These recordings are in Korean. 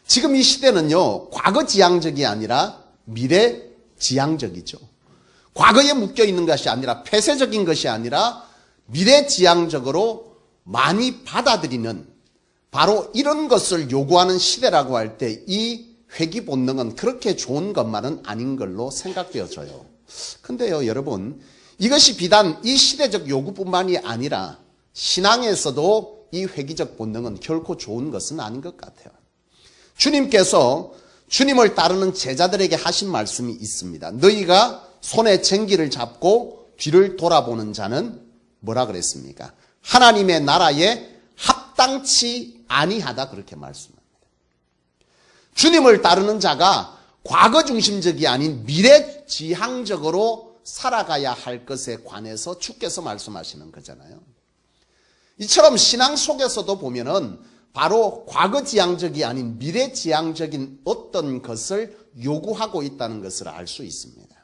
지금 이 시대는요, 과거지향적이 아니라 미래지향적이죠. 과거에 묶여있는 것이 아니라 폐쇄적인 것이 아니라 미래지향적으로 많이 받아들이는 바로 이런 것을 요구하는 시대라고 할 때 이 회귀 본능은 그렇게 좋은 것만은 아닌 걸로 생각되어져요. 근데요, 여러분, 이것이 비단 이 시대적 요구뿐만이 아니라 신앙에서도 이 회귀적 본능은 결코 좋은 것은 아닌 것 같아요. 주님께서 주님을 따르는 제자들에게 하신 말씀이 있습니다. 너희가 손에 쟁기를 잡고 뒤를 돌아보는 자는 뭐라 그랬습니까? 하나님의 나라에 합당치 아니하다, 그렇게 말씀합니다. 주님을 따르는 자가 과거 중심적이 아닌 미래지향적으로 살아가야 할 것에 관해서 주께서 말씀하시는 거잖아요. 이처럼 신앙 속에서도 보면은 바로 과거지향적이 아닌 미래지향적인 어떤 것을 요구하고 있다는 것을 알 수 있습니다.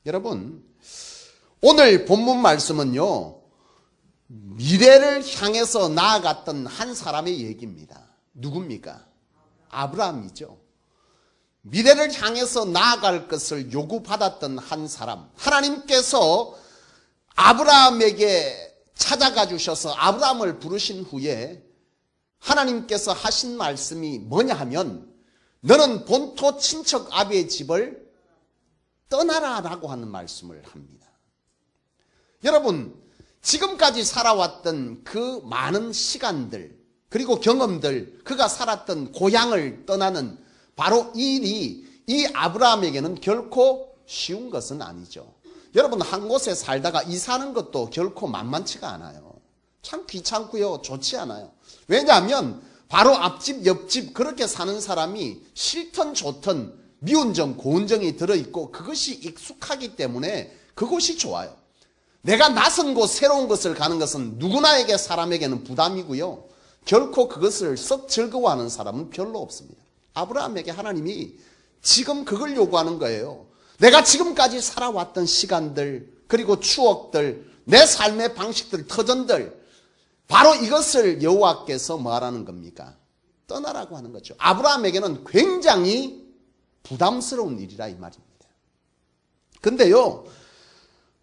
여러분, 오늘 본문 말씀은요, 미래를 향해서 나아갔던 한 사람의 얘기입니다. 누굽니까? 아브라함이죠. 미래를 향해서 나아갈 것을 요구받았던 한 사람. 하나님께서 아브라함에게 찾아가 주셔서 아브라함을 부르신 후에 하나님께서 하신 말씀이 뭐냐 하면, 너는 본토 친척 아비의 집을 떠나라라고 하는 말씀을 합니다. 여러분, 지금까지 살아왔던 그 많은 시간들, 그리고 경험들, 그가 살았던 고향을 떠나는 바로 이 일이 이 아브라함에게는 결코 쉬운 것은 아니죠. 여러분, 한 곳에 살다가 이사하는 것도 결코 만만치가 않아요. 참 귀찮고요, 좋지 않아요. 왜냐하면 바로 앞집, 옆집 그렇게 사는 사람이 싫든 좋든 미운 점, 고운 점이 들어있고 그것이 익숙하기 때문에 그것이 좋아요. 내가 낯선 곳, 새로운 곳을 가는 것은 누구나에게, 사람에게는 부담이고요. 결코 그것을 썩 즐거워하는 사람은 별로 없습니다. 아브라함에게 하나님이 지금 그걸 요구하는 거예요. 내가 지금까지 살아왔던 시간들, 그리고 추억들, 내 삶의 방식들, 터전들, 바로 이것을 여호와께서 뭐하라는 겁니까? 떠나라고 하는 거죠. 아브라함에게는 굉장히 부담스러운 일이라 이 말입니다. 근데요,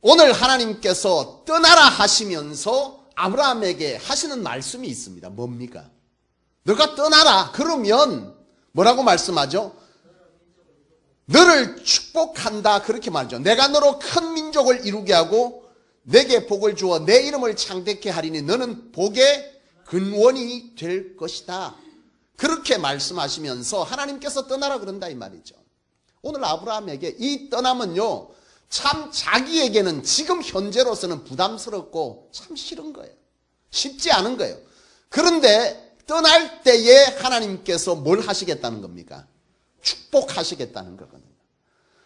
오늘 하나님께서 떠나라 하시면서 아브라함에게 하시는 말씀이 있습니다. 뭡니까? 너가 떠나라. 그러면 뭐라고 말씀하죠? 너를 축복한다, 그렇게 말하죠. 내가 너로 큰 민족을 이루게 하고 내게 복을 주어 내 이름을 창대케 하리니 너는 복의 근원이 될 것이다, 그렇게 말씀하시면서 하나님께서 떠나라 그런다 이 말이죠. 오늘 아브라함에게 이 떠남은요, 참 자기에게는 지금 현재로서는 부담스럽고 참 싫은 거예요. 쉽지 않은 거예요. 그런데 떠날 때에 하나님께서 뭘 하시겠다는 겁니까? 축복하시겠다는 거거든요.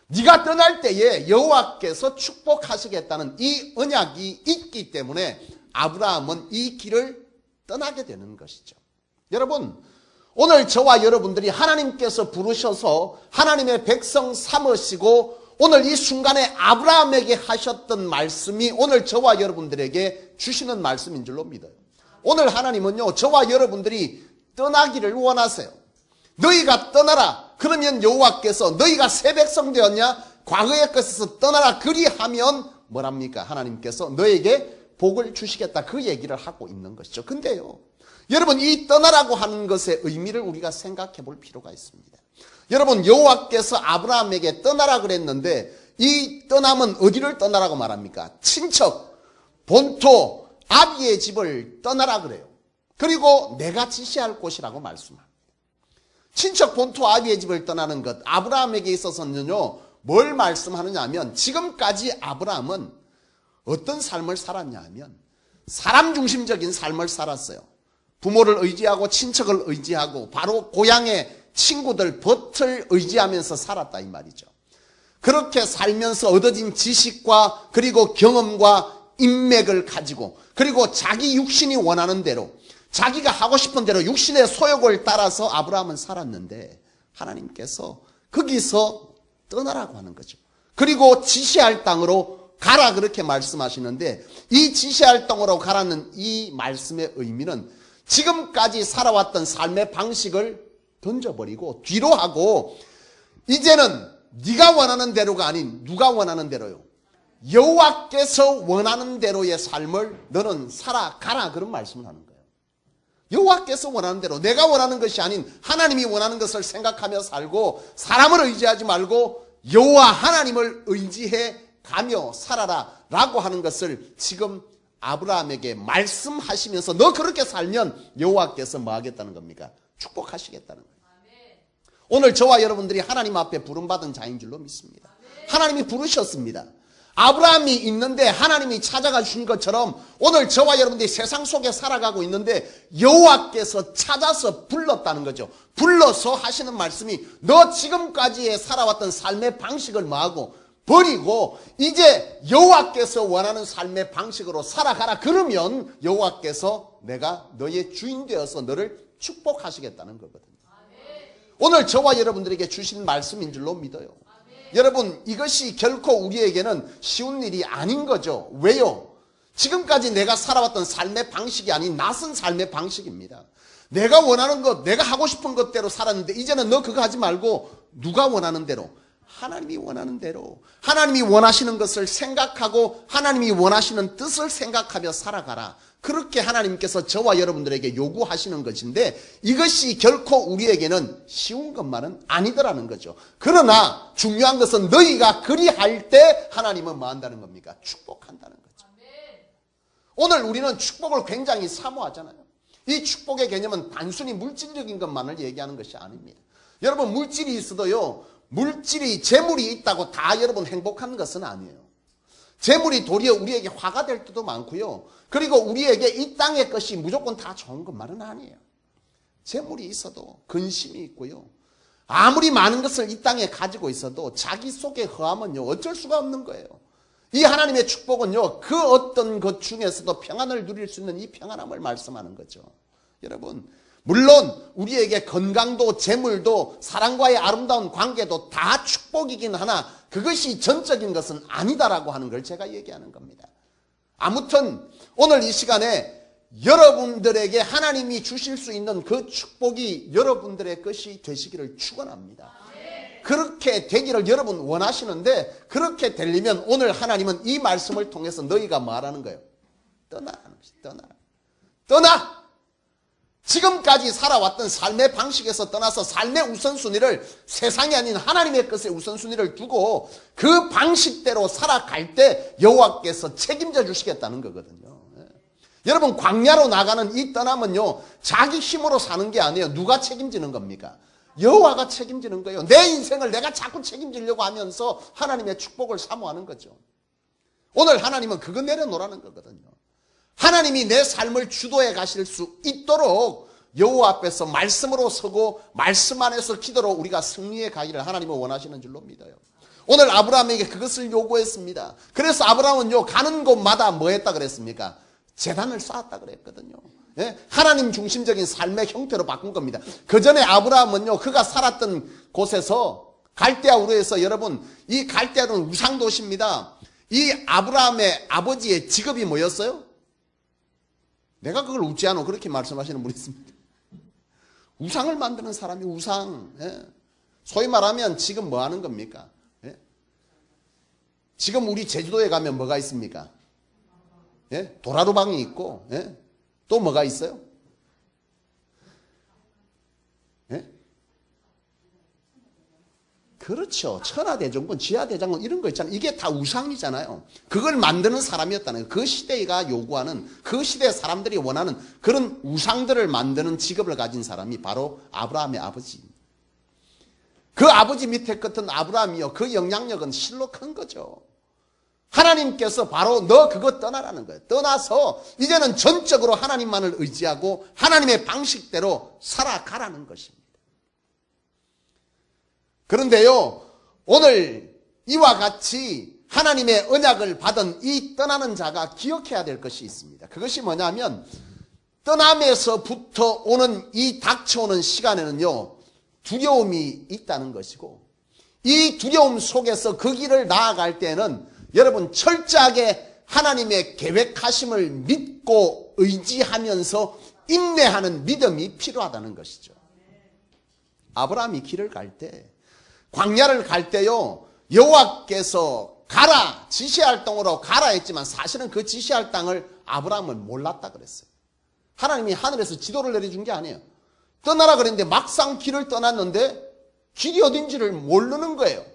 네가 떠날 때에 여호와께서 축복하시겠다는 이 언약이 있기 때문에 아브라함은 이 길을 떠나게 되는 것이죠. 여러분, 오늘 저와 여러분들이 하나님께서 부르셔서 하나님의 백성 삼으시고 오늘 이 순간에 아브라함에게 하셨던 말씀이 오늘 저와 여러분들에게 주시는 말씀인 줄로 믿어요. 오늘 하나님은요, 저와 여러분들이 떠나기를 원하세요. 너희가 떠나라. 그러면 여호와께서 너희가 새 백성 되었냐? 과거의 것에서 떠나라. 그리하면 뭐랍니까? 하나님께서 너에게 복을 주시겠다, 그 얘기를 하고 있는 것이죠. 근데요, 여러분, 이 떠나라고 하는 것의 의미를 우리가 생각해 볼 필요가 있습니다. 여러분, 여호와께서 아브라함에게 떠나라 그랬는데 이 떠남은 어디를 떠나라고 말합니까? 친척, 본토, 아비의 집을 떠나라 그래요. 그리고 내가 지시할 곳이라고 말씀합니다. 친척, 본토, 아비의 집을 떠나는 것, 아브라함에게 있어서는요, 뭘 말씀하느냐 하면 지금까지 아브라함은 어떤 삶을 살았냐 하면 사람 중심적인 삶을 살았어요. 부모를 의지하고 친척을 의지하고 바로 고향의 친구들, 벗을 의지하면서 살았다 이 말이죠. 그렇게 살면서 얻어진 지식과 그리고 경험과 인맥을 가지고, 그리고 자기 육신이 원하는 대로, 자기가 하고 싶은 대로 육신의 소욕을 따라서 아브라함은 살았는데 하나님께서 거기서 떠나라고 하는 거죠. 그리고 지시할 땅으로 가라 그렇게 말씀하시는데 이 지시할 땅으로 가라는 이 말씀의 의미는 지금까지 살아왔던 삶의 방식을 던져버리고 뒤로 하고 이제는 네가 원하는 대로가 아닌 누가 원하는 대로요. 여호와께서 원하는 대로의 삶을 너는 살아가라 그런 말씀을 하는 거예요. 여호와께서 원하는 대로 내가 원하는 것이 아닌 하나님이 원하는 것을 생각하며 살고 사람을 의지하지 말고 여호와 하나님을 의지해 가며 살아라 라고 하는 것을 지금 아브라함에게 말씀하시면서 너 그렇게 살면 여호와께서 뭐 하겠다는 겁니까? 축복하시겠다는 거예요. 오늘 저와 여러분들이 하나님 앞에 부름받은 자인 줄로 믿습니다. 하나님이 부르셨습니다. 아브라함이 있는데 하나님이 찾아가 주신 것처럼 오늘 저와 여러분들이 세상 속에 살아가고 있는데 여호와께서 찾아서 불렀다는 거죠. 불러서 하시는 말씀이 너 지금까지의 살아왔던 삶의 방식을 뭐하고 버리고 이제 여호와께서 원하는 삶의 방식으로 살아가라. 그러면 여호와께서 내가 너의 주인 되어서 너를 축복하시겠다는 거거든요. 오늘 저와 여러분들에게 주신 말씀인 줄로 믿어요. 여러분 이것이 결코 우리에게는 쉬운 일이 아닌 거죠. 왜요? 지금까지 내가 살아왔던 삶의 방식이 아닌 낯선 삶의 방식입니다. 내가 원하는 것, 내가 하고 싶은 것대로 살았는데 이제는 너 그거 하지 말고 누가 원하는 대로 하나님이 원하는 대로 하나님이 원하시는 것을 생각하고 하나님이 원하시는 뜻을 생각하며 살아가라. 그렇게 하나님께서 저와 여러분들에게 요구하시는 것인데 이것이 결코 우리에게는 쉬운 것만은 아니더라는 거죠. 그러나 중요한 것은 너희가 그리할 때 하나님은 뭐 한다는 겁니까? 축복한다는 거죠. 오늘 우리는 축복을 굉장히 사모하잖아요. 이 축복의 개념은 단순히 물질적인 것만을 얘기하는 것이 아닙니다. 여러분 물질이 있어도요. 물질이 재물이 있다고 다 여러분 행복한 것은 아니에요. 재물이 도리어 우리에게 화가 될 때도 많고요. 그리고 우리에게 이 땅의 것이 무조건 다 좋은 것만은 아니에요. 재물이 있어도 근심이 있고요. 아무리 많은 것을 이 땅에 가지고 있어도 자기 속의 허함은요 어쩔 수가 없는 거예요. 이 하나님의 축복은요 그 어떤 것 중에서도 평안을 누릴 수 있는 이 평안함을 말씀하는 거죠. 여러분 물론 우리에게 건강도 재물도 사랑과의 아름다운 관계도 다 축복이긴 하나 그것이 전적인 것은 아니다라고 하는 걸 제가 얘기하는 겁니다. 아무튼 오늘 이 시간에 여러분들에게 하나님이 주실 수 있는 그 축복이 여러분들의 것이 되시기를 축원합니다. 그렇게 되기를 여러분 원하시는데 그렇게 되려면 오늘 하나님은 이 말씀을 통해서 너희가 말하는 거예요. 떠나. 지금까지 살아왔던 삶의 방식에서 떠나서 삶의 우선순위를 세상이 아닌 하나님의 것에 우선순위를 두고 그 방식대로 살아갈 때 여호와께서 책임져 주시겠다는 거거든요. 여러분 광야로 나가는 이 떠남은요 자기 힘으로 사는 게 아니에요. 누가 책임지는 겁니까? 여호와가 책임지는 거예요. 내 인생을 내가 자꾸 책임지려고 하면서 하나님의 축복을 사모하는 거죠. 오늘 하나님은 그거 내려놓으라는 거거든요. 하나님이 내 삶을 주도해 가실 수 있도록 여호와 앞에서 말씀으로 서고 말씀 안에서 기도로 우리가 승리해 가기를 하나님은 원하시는 줄로 믿어요. 오늘 아브라함에게 그것을 요구했습니다. 그래서 아브라함은요 가는 곳마다 뭐 했다 그랬습니까? 제단을 쌓았다 그랬거든요. 예? 하나님 중심적인 삶의 형태로 바꾼 겁니다. 그 전에 아브라함은요 그가 살았던 곳에서 갈대아 우르에서 여러분 이 갈대아는 우상도시입니다. 이 아브라함의 아버지의 직업이 뭐였어요? 내가 그걸 웃지 않아 그렇게 말씀하시는 분이 있습니다. 우상을 만드는 사람이 우상. 예? 소위 말하면 지금 뭐 하는 겁니까? 예? 지금 우리 제주도에 가면 뭐가 있습니까? 예? 도라루방이 있고 예? 또 뭐가 있어요? 예? 그렇죠. 천하대장군, 지하대장군 이런 거 있잖아요. 이게 다 우상이잖아요. 그걸 만드는 사람이었다는 거예요. 그 시대가 요구하는 그 시대 사람들이 원하는 그런 우상들을 만드는 직업을 가진 사람이 바로 아브라함의 아버지입니다. 그 아버지 밑에 끝은 아브라함이요. 그 영향력은 실로 큰 거죠. 하나님께서 바로 너 그거 떠나라는 거예요. 떠나서 이제는 전적으로 하나님만을 의지하고 하나님의 방식대로 살아가라는 것입니다. 그런데요, 오늘 이와 같이 하나님의 언약을 받은 이 떠나는 자가 기억해야 될 것이 있습니다. 그것이 뭐냐면 떠남에서부터 오는 이 닥쳐오는 시간에는요, 두려움이 있다는 것이고 이 두려움 속에서 그 길을 나아갈 때는 여러분 철저하게 하나님의 계획하심을 믿고 의지하면서 인내하는 믿음이 필요하다는 것이죠. 아브라함이 길을 갈 때, 광야를 갈 때요, 여호와께서 가라, 지시할 땅으로 가라 했지만 사실은 그 지시할 땅을 아브라함은 몰랐다 그랬어요. 하나님이 하늘에서 지도를 내려준 게 아니에요. 떠나라 그랬는데 막상 길을 떠났는데 길이 어딘지를 모르는 거예요.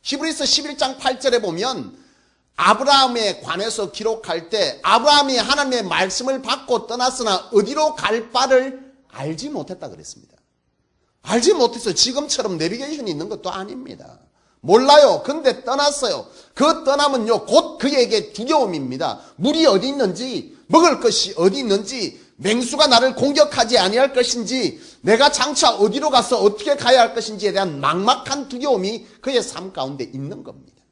히브리서 11장 8절에 보면 아브라함에 관해서 기록할 때 아브라함이 하나님의 말씀을 받고 떠났으나 어디로 갈 바를 알지 못했다 그랬습니다. 알지 못했어요. 지금처럼 내비게이션이 있는 것도 아닙니다. 몰라요. 근데 떠났어요. 그 떠남은요, 곧 그에게 두려움입니다. 물이 어디 있는지, 먹을 것이 어디 있는지, 맹수가 나를 공격하지 아니할 것인지, 내가 장차 어디로 가서 어떻게 가야 할 것인지에 대한 막막한 두려움이 그의 삶 가운데 있는 겁니다.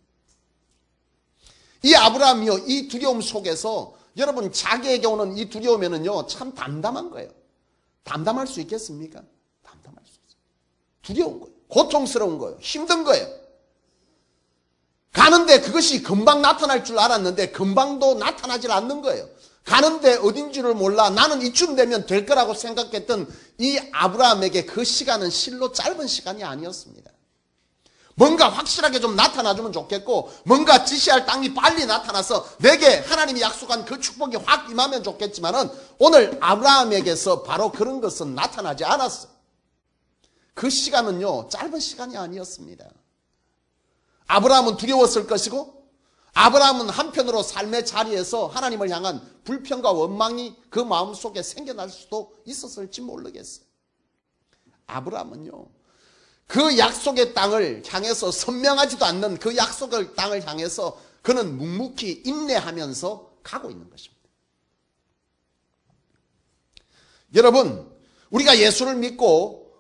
이 아브라함이요, 이 두려움 속에서 여러분 자기에게 오는 이 두려움에는요, 참 담담한 거예요. 담담할 수 있겠습니까? 담담할 수 없어요. 두려운 거예요. 고통스러운 거예요. 힘든 거예요. 가는데 그것이 금방 나타날 줄 알았는데 금방도 나타나질 않는 거예요. 가는데 어딘지를 몰라. 나는 이쯤 되면 될 거라고 생각했던 이 아브라함에게 그 시간은 실로 짧은 시간이 아니었습니다. 뭔가 확실하게 좀 나타나주면 좋겠고, 뭔가 지시할 땅이 빨리 나타나서 내게 하나님이 약속한 그 축복이 확 임하면 좋겠지만은 오늘 아브라함에게서 바로 그런 것은 나타나지 않았어요. 그 시간은요, 짧은 시간이 아니었습니다. 아브라함은 두려웠을 것이고, 아브라함은 한편으로 삶의 자리에서 하나님을 향한 불평과 원망이 그 마음속에 생겨날 수도 있었을지 모르겠어요. 아브라함은요, 그 약속의 땅을 향해서 선명하지도 않는 그 약속의 땅을 향해서 그는 묵묵히 인내하면서 가고 있는 것입니다. 여러분, 우리가 예수를 믿고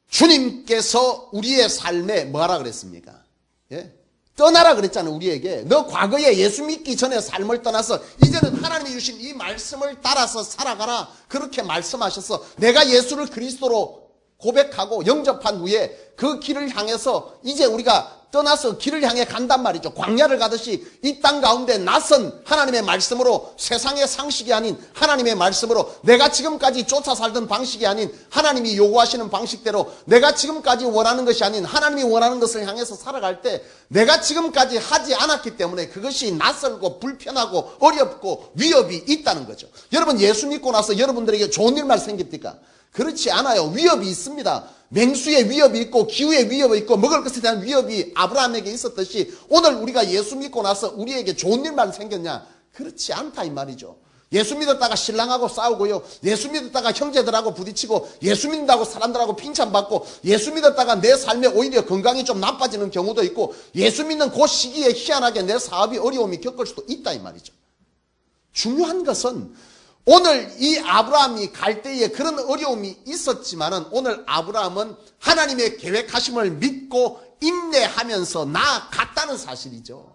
주님께서 우리의 삶에 뭐하라 그랬습니까? 예? 떠나라 그랬잖아요. 우리에게. 너 과거에 예수 믿기 전에 삶을 떠나서 이제는 하나님이 주신 이 말씀을 따라서 살아가라. 그렇게 말씀하셔서 내가 예수를 그리스도로 고백하고 영접한 후에 그 길을 향해서 이제 우리가 떠나서 길을 향해 간단 말이죠. 광야를 가듯이 이 땅 가운데 낯선 하나님의 말씀으로, 세상의 상식이 아닌 하나님의 말씀으로, 내가 지금까지 쫓아 살던 방식이 아닌 하나님이 요구하시는 방식대로, 내가 지금까지 원하는 것이 아닌 하나님이 원하는 것을 향해서 살아갈 때 내가 지금까지 하지 않았기 때문에 그것이 낯설고 불편하고 어렵고 위협이 있다는 거죠. 여러분, 예수 믿고 나서 여러분들에게 좋은 일만 생깁니까? 그렇지 않아요. 위협이 있습니다. 맹수의 위협이 있고 기후의 위협이 있고 먹을 것에 대한 위협이 아브라함에게 있었듯이 오늘 우리가 예수 믿고 나서 우리에게 좋은 일만 생겼냐? 그렇지 않다 이 말이죠. 예수 믿었다가 신랑하고 싸우고요, 예수 믿었다가 형제들하고 부딪히고, 예수 믿는다고 사람들하고 칭찬받고, 예수 믿었다가 내 삶에 오히려 건강이 좀 나빠지는 경우도 있고, 예수 믿는 그 시기에 희한하게 내 사업이 어려움이 겪을 수도 있다 이 말이죠. 중요한 것은 오늘 이 아브라함이 갈 때에 그런 어려움이 있었지만은 오늘 아브라함은 하나님의 계획하심을 믿고 인내하면서 나아갔다는 사실이죠.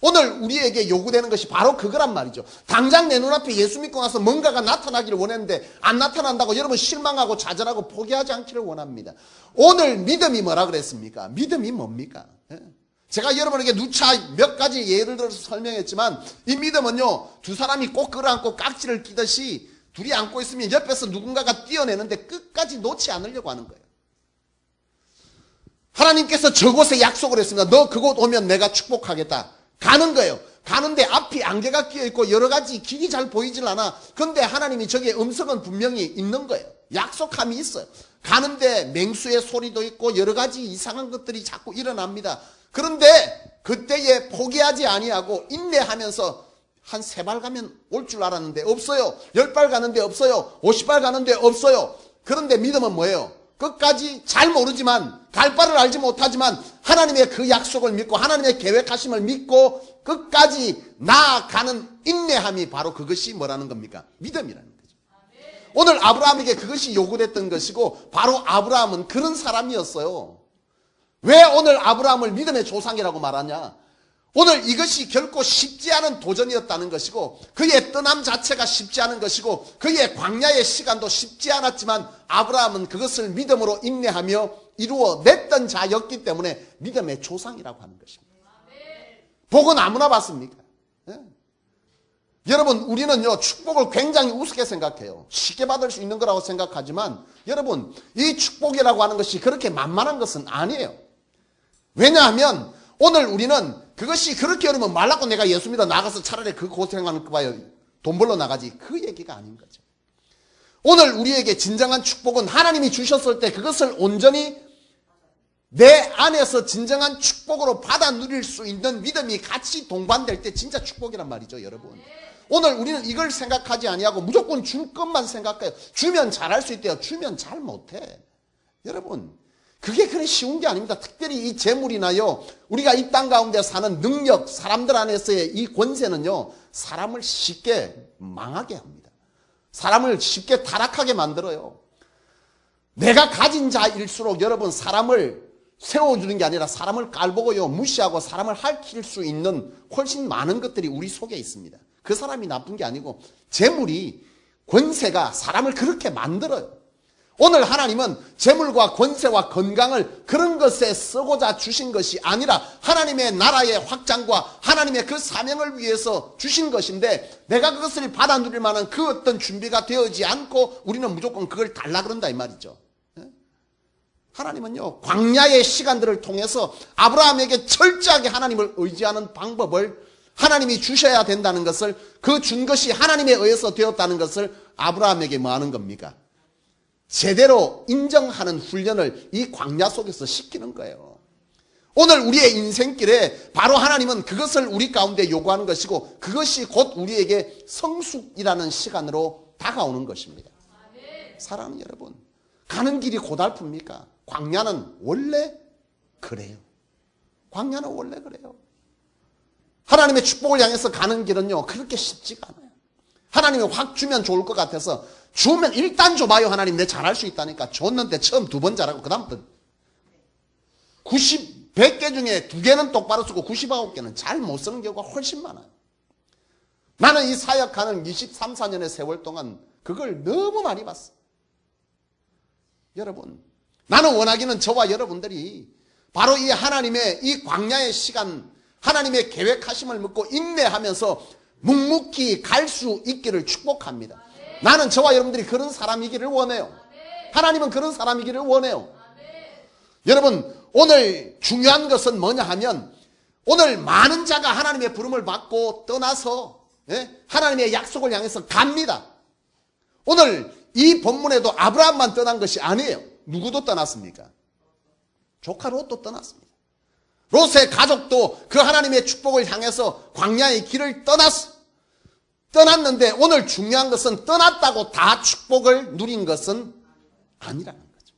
오늘 우리에게 요구되는 것이 바로 그거란 말이죠. 당장 내 눈앞에 예수 믿고 나서 뭔가가 나타나기를 원했는데 안 나타난다고 여러분 실망하고 좌절하고 포기하지 않기를 원합니다. 오늘 믿음이 뭐라 그랬습니까? 믿음이 뭡니까? 제가 여러분에게 누차 몇 가지 예를 들어서 설명했지만 이 믿음은요, 두 사람이 꼭 끌어안고 깍지를 끼듯이 둘이 안고 있으면 옆에서 누군가가 뛰어내는데 끝까지 놓지 않으려고 하는 거예요. 하나님께서 저곳에 약속을 했습니다. 너 그곳 오면 내가 축복하겠다. 가는 거예요. 가는데 앞이 안개가 끼어있고 여러 가지 길이 잘 보이질 않아. 근데 하나님이 저기에 음성은 분명히 있는 거예요. 약속함이 있어요. 가는데 맹수의 소리도 있고 여러 가지 이상한 것들이 자꾸 일어납니다. 그런데 그때에 포기하지 아니하고 인내하면서 한 3발 가면 올 줄 알았는데 없어요. 10발 가는데 없어요. 50발 가는데 없어요. 그런데 믿음은 뭐예요? 끝까지 잘 모르지만, 갈 바를 알지 못하지만 하나님의 그 약속을 믿고 하나님의 계획하심을 믿고 끝까지 나아가는 인내함이 바로 그것이 뭐라는 겁니까? 믿음이라는 거죠. 오늘 아브라함에게 그것이 요구됐던 것이고 바로 아브라함은 그런 사람이었어요. 왜 오늘 아브라함을 믿음의 조상이라고 말하냐? 오늘 이것이 결코 쉽지 않은 도전이었다는 것이고 그의 떠남 자체가 쉽지 않은 것이고 그의 광야의 시간도 쉽지 않았지만 아브라함은 그것을 믿음으로 인내하며 이루어냈던 자였기 때문에 믿음의 조상이라고 하는 것입니다. 복은 아무나 받습니까? 여러분, 우리는요, 축복을 굉장히 우습게 생각해요. 쉽게 받을 수 있는 거라고 생각하지만, 여러분, 이 축복이라고 하는 것이 그렇게 만만한 것은 아니에요. 왜냐하면, 오늘 우리는 그것이 그렇게 어려우면 말라고 내가 예수 믿어 나가서 차라리 그 고생하는 거 봐요. 돈 벌러 나가지. 그 얘기가 아닌 거죠. 오늘 우리에게 진정한 축복은 하나님이 주셨을 때 그것을 온전히 내 안에서 진정한 축복으로 받아 누릴 수 있는 믿음이 같이 동반될 때 진짜 축복이란 말이죠, 여러분. 오늘 우리는 이걸 생각하지 아니하고 무조건 줄 것만 생각해요. 주면 잘할 수 있대요. 주면 잘 못해. 여러분, 그게 그리 쉬운 게 아닙니다. 특별히 이 재물이나요, 우리가 이 땅 가운데 사는 능력, 사람들 안에서의 이 권세는요, 사람을 쉽게 망하게 합니다. 사람을 쉽게 타락하게 만들어요. 내가 가진 자일수록 여러분, 사람을 세워주는 게 아니라 사람을 깔보고요, 무시하고 사람을 핥힐 수 있는 훨씬 많은 것들이 우리 속에 있습니다. 그 사람이 나쁜 게 아니고 재물이, 권세가 사람을 그렇게 만들어요. 오늘 하나님은 재물과 권세와 건강을 그런 것에 쓰고자 주신 것이 아니라 하나님의 나라의 확장과 하나님의 그 사명을 위해서 주신 것인데, 내가 그것을 받아 누릴 만한 그 어떤 준비가 되어지 않고 우리는 무조건 그걸 달라 그런다 이 말이죠. 하나님은요, 광야의 시간들을 통해서 아브라함에게 철저하게 하나님을 의지하는 방법을 하나님이 주셔야 된다는 것을, 그 준 것이 하나님에 의해서 되었다는 것을 아브라함에게 뭐 하는 겁니까? 제대로 인정하는 훈련을 이 광야 속에서 시키는 거예요. 오늘 우리의 인생길에 바로 하나님은 그것을 우리 가운데 요구하는 것이고, 그것이 곧 우리에게 성숙이라는 시간으로 다가오는 것입니다. 사랑하는 여러분, 가는 길이 고달픕니까? 광야는 원래 그래요. 광야는 원래 그래요. 하나님의 축복을 향해서 가는 길은요, 그렇게 쉽지가 않아요. 하나님이 확 주면 좋을 것 같아서, 주면 일단 줘봐요. 하나님, 내 잘할 수 있다니까. 줬는데 처음 2번 잘하고 그 다음부터 100개 중에 2개는 똑바로 쓰고 99개는 잘 못 쓰는 경우가 훨씬 많아요. 나는 이 사역하는 23, 4년의 세월 동안 그걸 너무 많이 봤어. 여러분, 나는 원하기는 저와 여러분들이 바로 이 하나님의 이 광야의 시간, 하나님의 계획하심을 묻고 인내하면서 묵묵히 갈 수 있기를 축복합니다. 나는 저와 여러분들이 그런 사람이기를 원해요. 하나님은 그런 사람이기를 원해요. 여러분, 오늘 중요한 것은 뭐냐 하면, 오늘 많은 자가 하나님의 부름을 받고 떠나서 하나님의 약속을 향해서 갑니다. 오늘 이 본문에도 아브라함만 떠난 것이 아니에요. 누구도 떠났습니까? 조카 롯도 떠났습니다. 롯의 가족도 그 하나님의 축복을 향해서 광야의 길을 떠났는데, 오늘 중요한 것은 떠났다고 다 축복을 누린 것은 아니라는 거죠.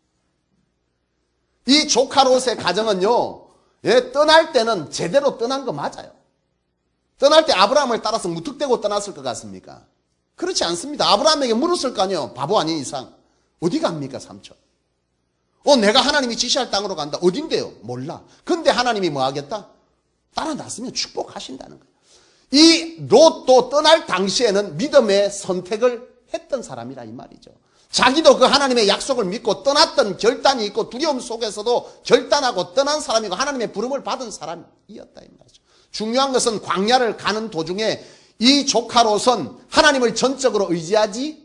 이 조카 롯의 가정은요, 떠날 때는 제대로 떠난 거 맞아요. 떠날 때 아브라함을 따라서 무턱대고 떠났을 것 같습니까? 그렇지 않습니다. 아브라함에게 물었을 거 아니에요. 바보 아닌 이상. 어디 갑니까, 삼촌? 내가 하나님이 지시할 땅으로 간다. 어딘데요? 몰라. 근데 하나님이 뭐 하겠다? 따라놨으면 축복하신다는 거예요. 이 롯도 떠날 당시에는 믿음의 선택을 했던 사람이라 이 말이죠. 자기도 그 하나님의 약속을 믿고 떠났던 결단이 있고, 두려움 속에서도 결단하고 떠난 사람이고 하나님의 부름을 받은 사람이었다 이 말이죠. 중요한 것은 광야를 가는 도중에 이 조카 롯은 하나님을 전적으로 의지하지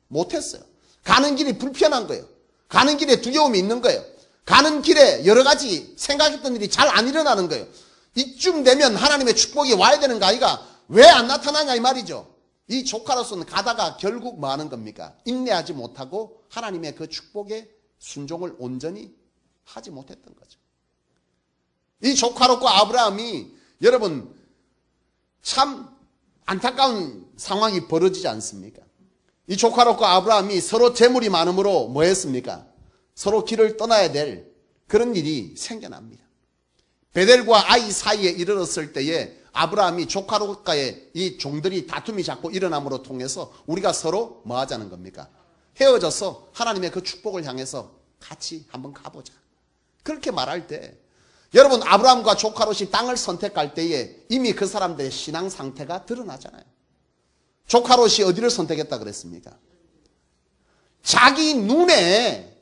못했어요. 가는 길이 불편한 거예요. 가는 길에 두려움이 있는 거예요. 가는 길에 여러 가지 생각했던 일이 잘 안 일어나는 거예요. 이쯤 되면 하나님의 축복이 와야 되는 거 아이가? 왜 안 나타나냐 이 말이죠. 이 조카로서는 가다가 결국 뭐 하는 겁니까? 인내하지 못하고 하나님의 그 축복에 순종을 온전히 하지 못했던 거죠. 이 조카롯과 아브라함이 여러분 참 안타까운 상황이 벌어지지 않습니까? 이 조카롯과 아브라함이 서로 재물이 많음으로 뭐 했습니까? 서로 길을 떠나야 될 그런 일이 생겨납니다. 베델과 아이 사이에 이르렀을 때에 아브라함이 조카롯과의 이 종들이 다툼이 자꾸 일어남으로 통해서 우리가 서로 뭐 하자는 겁니까? 헤어져서 하나님의 그 축복을 향해서 같이 한번 가보자. 그렇게 말할 때 여러분, 아브라함과 조카롯이 땅을 선택할 때에 이미 그 사람들의 신앙 상태가 드러나잖아요. 조카롯이 어디를 선택했다 그랬습니까? 자기 눈에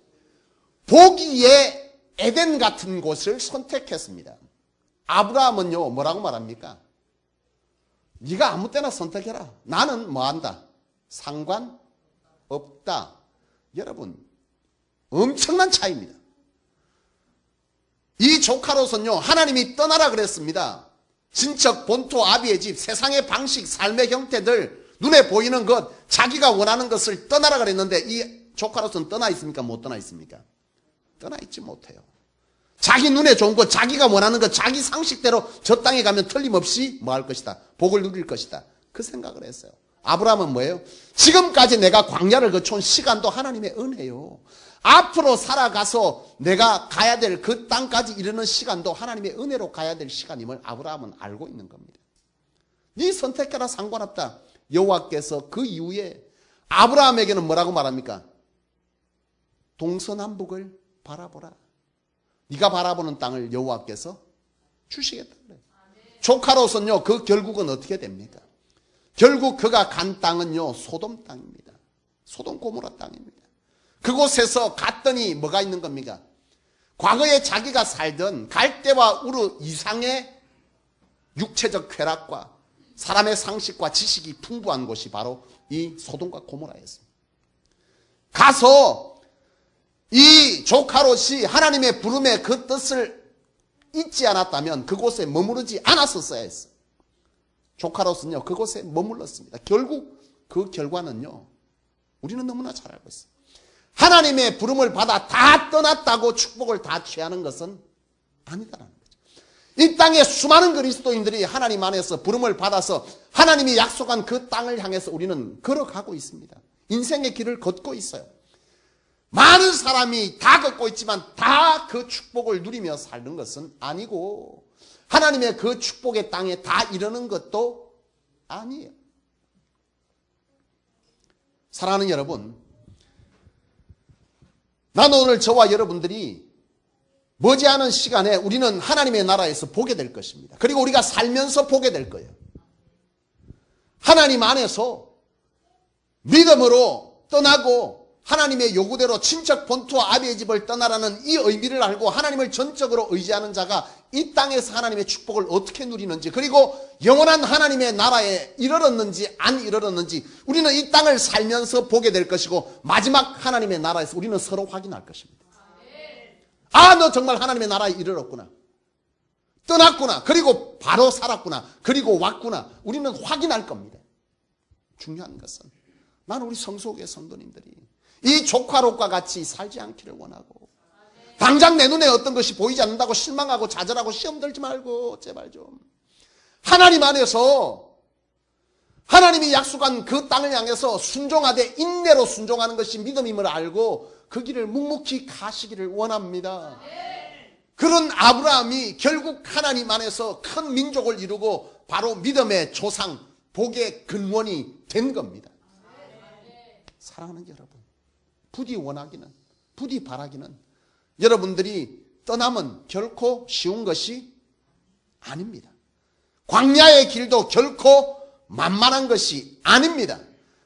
보기에 에덴 같은 곳을 선택했습니다. 아브라함은요, 뭐라고 말합니까? 네가 아무 때나 선택해라. 나는 뭐한다? 상관없다. 여러분, 엄청난 차이입니다. 이 조카로서는요, 하나님이 떠나라 그랬습니다. 친척, 본토, 아비의 집, 세상의 방식, 삶의 형태들, 눈에 보이는 것, 자기가 원하는 것을 떠나라 그랬는데 이 조카로서는 떠나 있습니까? 못 떠나 있습니까? 떠나 있지 못해요. 자기 눈에 좋은 것, 자기가 원하는 것, 자기 상식대로 저 땅에 가면 틀림없이 뭐 할 것이다? 복을 누릴 것이다. 그 생각을 했어요. 아브라함은 뭐예요? 지금까지 내가 광야를 거쳐온 시간도 하나님의 은혜요. 앞으로 살아가서 내가 가야 될 그 땅까지 이르는 시간도 하나님의 은혜로 가야 될 시간임을 아브라함은 알고 있는 겁니다. 네 선택해라, 상관없다. 여호와께서 그 이후에 아브라함에게는 뭐라고 말합니까? 동서남북을 바라보라. 네가 바라보는 땅을 여호와께서 주시겠다 그래요. 조카로서는요, 그 결국은 어떻게 됩니까? 결국 그가 간 땅은요, 소돔 땅입니다. 소돔 고모라 땅입니다. 그곳에서 갔더니 뭐가 있는 겁니까? 과거에 자기가 살던 갈대와 우르 이상의 육체적 쾌락과 사람의 상식과 지식이 풍부한 곳이 바로 이 소돔과 고모라였습니다. 가서 이 조카롯이 하나님의 부름의 그 뜻을 잊지 않았다면 그곳에 머무르지 않았었어야 했어요. 조카롯은요, 그곳에 머물렀습니다. 결국 그 결과는요, 우리는 너무나 잘 알고 있어요. 하나님의 부름을 받아 다 떠났다고 축복을 다 취하는 것은 아니다라는 거죠. 이 땅에 수많은 그리스도인들이 하나님 안에서 부름을 받아서 하나님이 약속한 그 땅을 향해서 우리는 걸어가고 있습니다. 인생의 길을 걷고 있어요. 많은 사람이 다 걷고 있지만 다 그 축복을 누리며 사는 것은 아니고 하나님의 그 축복의 땅에 다 이르는 것도 아니에요. 사랑하는 여러분, 나는 오늘 저와 여러분들이 머지않은 시간에 우리는 하나님의 나라에서 보게 될 것입니다. 그리고 우리가 살면서 보게 될 거예요. 하나님 안에서 믿음으로 떠나고 하나님의 요구대로 친척 본토와 아비의 집을 떠나라는 이 의미를 알고 하나님을 전적으로 의지하는 자가 이 땅에서 하나님의 축복을 어떻게 누리는지, 그리고 영원한 하나님의 나라에 이르렀는지 안 이르렀는지 우리는 이 땅을 살면서 보게 될 것이고, 마지막 하나님의 나라에서 우리는 서로 확인할 것입니다. 아, 너 정말 하나님의 나라에 이르렀구나, 떠났구나, 그리고 바로 살았구나, 그리고 왔구나. 우리는 확인할 겁니다. 중요한 것은 나는 우리 성소교회 성도님들이 이 조카롯과 같이 살지 않기를 원하고, 당장 내 눈에 어떤 것이 보이지 않는다고 실망하고 좌절하고 시험 들지 말고 제발 좀 하나님 안에서 하나님이 약속한 그 땅을 향해서 순종하되 인내로 순종하는 것이 믿음임을 알고 그 길을 묵묵히 가시기를 원합니다. 그런 아브라함이 결국 하나님 안에서 큰 민족을 이루고 바로 믿음의 조상, 복의 근원이 된 겁니다. 사랑하는 여러분, 부디 원하기는, 부디 바라기는 여러분들이 떠남은 결코 쉬운 것이 아닙니다. 광야의 길도 결코 만만한 것이 아닙니다.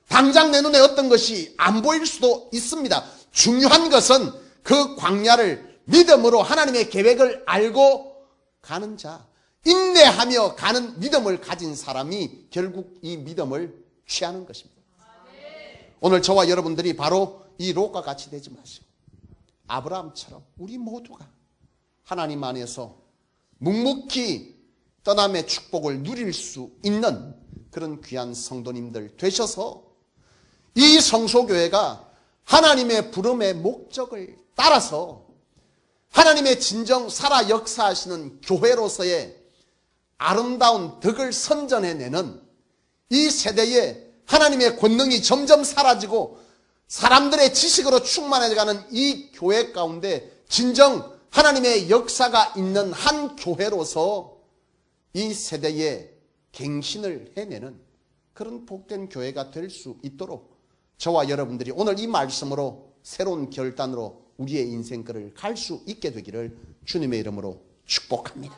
당장 내 눈에 어떤 것이 안 보일 수도 있습니다. 중요한 것은 그 광야를 믿음으로 하나님의 계획을 알고 가는 자, 인내하며 가는 믿음을 가진 사람이 결국 이 믿음을 취하는 것입니다. 오늘 저와 여러분들이 바로 이 롯과 같이 되지 마시고 아브라함처럼 우리 모두가 하나님 안에서 묵묵히 떠남의 축복을 누릴 수 있는 그런 귀한 성도님들 되셔서 이 성소교회가 하나님의 부름의 목적을 따라서 하나님의 진정 살아 역사하시는 교회로서의 아름다운 덕을 선전해내는 이 세대에 하나님의 권능이 점점 사라지고 사람들의 지식으로 충만해가는 이 교회 가운데 진정 하나님의 역사가 있는 한 교회로서 이 세대에 갱신을 해내는 그런 복된 교회가 될 수 있도록 저와 여러분들이 오늘 이 말씀으로 새로운 결단으로 우리의 인생길을 갈 수 있게 되기를 주님의 이름으로 축복합니다.